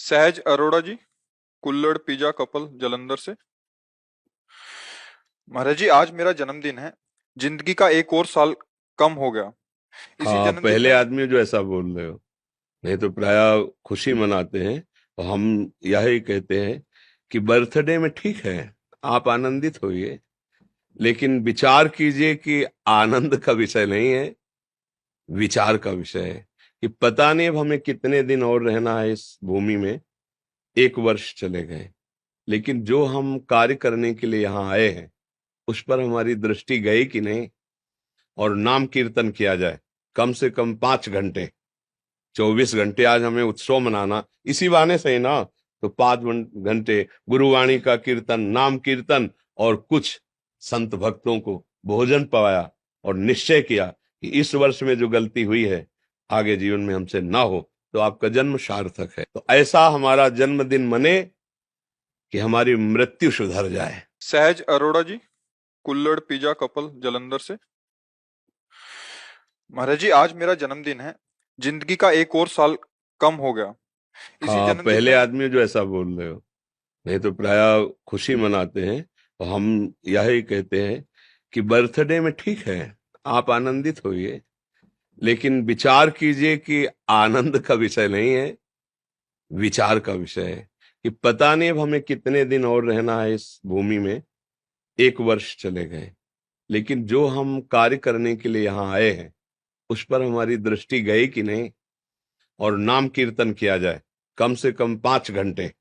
सहज अरोड़ा जी, कुल्लड़ pizza couple Jalandhar से। महाराज जी, आज मेरा जन्मदिन है। जिंदगी का एक और साल कम हो गया। इसी हाँ, जन्मदिन पहले में आदमी जो ऐसा बोल रहे हो। नहीं तो प्राय खुशी मनाते हैं और हम यही कहते हैं कि बर्थडे में ठीक है, आप आनंदित होइए, लेकिन विचार कीजिए कि आनंद का विषय नहीं है, विचार का विषय है। कि पता नहीं अब हमें कितने दिन और रहना है इस भूमि में। एक वर्ष चले गए, लेकिन जो हम कार्य करने के लिए यहाँ आए हैं उस पर हमारी दृष्टि गई कि नहीं। और नाम कीर्तन किया जाए कम से कम 5 घंटे, 24 घंटे आज हमें उत्सव मनाना, इसी बहाने से ही ना। तो 5 घंटे गुरुवाणी का कीर्तन, नाम कीर्तन, और कुछ संत भक्तों को भोजन पवाया और निश्चय किया कि इस वर्ष में जो गलती हुई है आगे जीवन में हमसे ना हो, तो आपका जन्म सार्थक है। तो ऐसा हमारा जन्मदिन मने कि हमारी मृत्यु सुधर जाए। सहज अरोड़ा जी, कुल्लड़ पिज्जा कपल जलंधर से। महाराज जी, आज मेरा जन्मदिन है। जिंदगी का एक और साल कम हो गया। इसी हाँ, जन्मदिन पहले में आदमी जो ऐसा बोल रहे हो। नहीं तो प्राय खुशी मनाते हैं और हम यही कहते हैं कि बर्थडे में ठीक है, आप आनंदित होइए, लेकिन विचार कीजिए कि आनंद का विषय नहीं है, विचार का विषय है। कि पता नहीं अब हमें कितने दिन और रहना है इस भूमि में। एक वर्ष चले गए, लेकिन जो हम कार्य करने के लिए यहाँ आए हैं उस पर हमारी दृष्टि गई कि नहीं। और नाम कीर्तन किया जाए कम से कम 5 घंटे,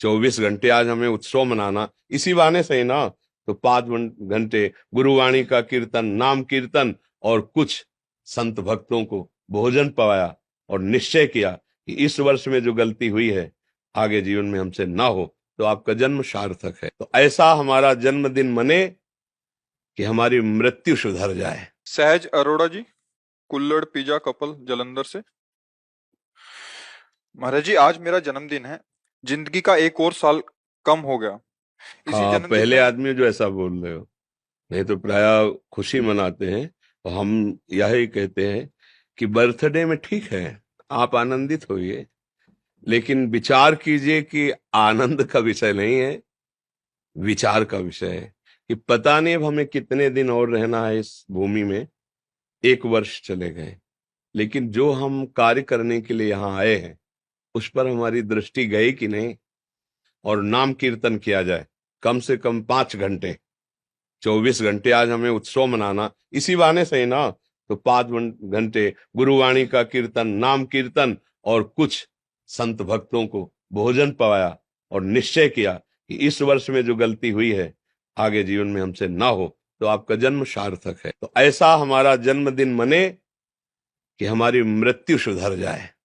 24 घंटे आज हमें उत्सव मनाना, इसी बहाने से ही ना। तो 5 घंटे गुरुवाणी का कीर्तन, नाम कीर्तन, और कुछ संत भक्तों को भोजन पवाया और निश्चय किया कि इस वर्ष में जो गलती हुई है आगे जीवन में हमसे ना हो, तो आपका जन्म सार्थक है। तो ऐसा हमारा जन्मदिन मने कि हमारी मृत्यु सुधर जाए। सहज अरोड़ा जी, कुल्लड़ पिज्जा कपल जलंधर से। महाराज जी, आज मेरा जन्मदिन है। जिंदगी का एक और साल कम हो गया। इसी हाँ, जन्मदिन पहले में आदमी जो ऐसा बोल रहे हो। नहीं तो प्राय खुशी मनाते हैं और हम यही कहते हैं कि बर्थडे में ठीक है, आप आनंदित होइए, लेकिन विचार कीजिए कि आनंद का विषय नहीं है, विचार का विषय है। कि पता नहीं अब हमें कितने दिन और रहना है इस भूमि में। एक वर्ष चले गए, लेकिन जो हम कार्य करने के लिए यहाँ आए हैं उस पर हमारी दृष्टि गई कि नहीं। और नाम कीर्तन किया जाए कम से कम 5 घंटे, 24 घंटे आज हमें उत्सव मनाना, इसी बहाने से ही ना। तो 5 घंटे गुरुवाणी का कीर्तन, नाम कीर्तन, और कुछ संत भक्तों को भोजन पवाया और निश्चय किया कि इस वर्ष में जो गलती हुई है आगे जीवन में हमसे ना हो, तो आपका जन्म सार्थक है। तो ऐसा हमारा जन्मदिन मने कि हमारी मृत्यु सुधर जाए।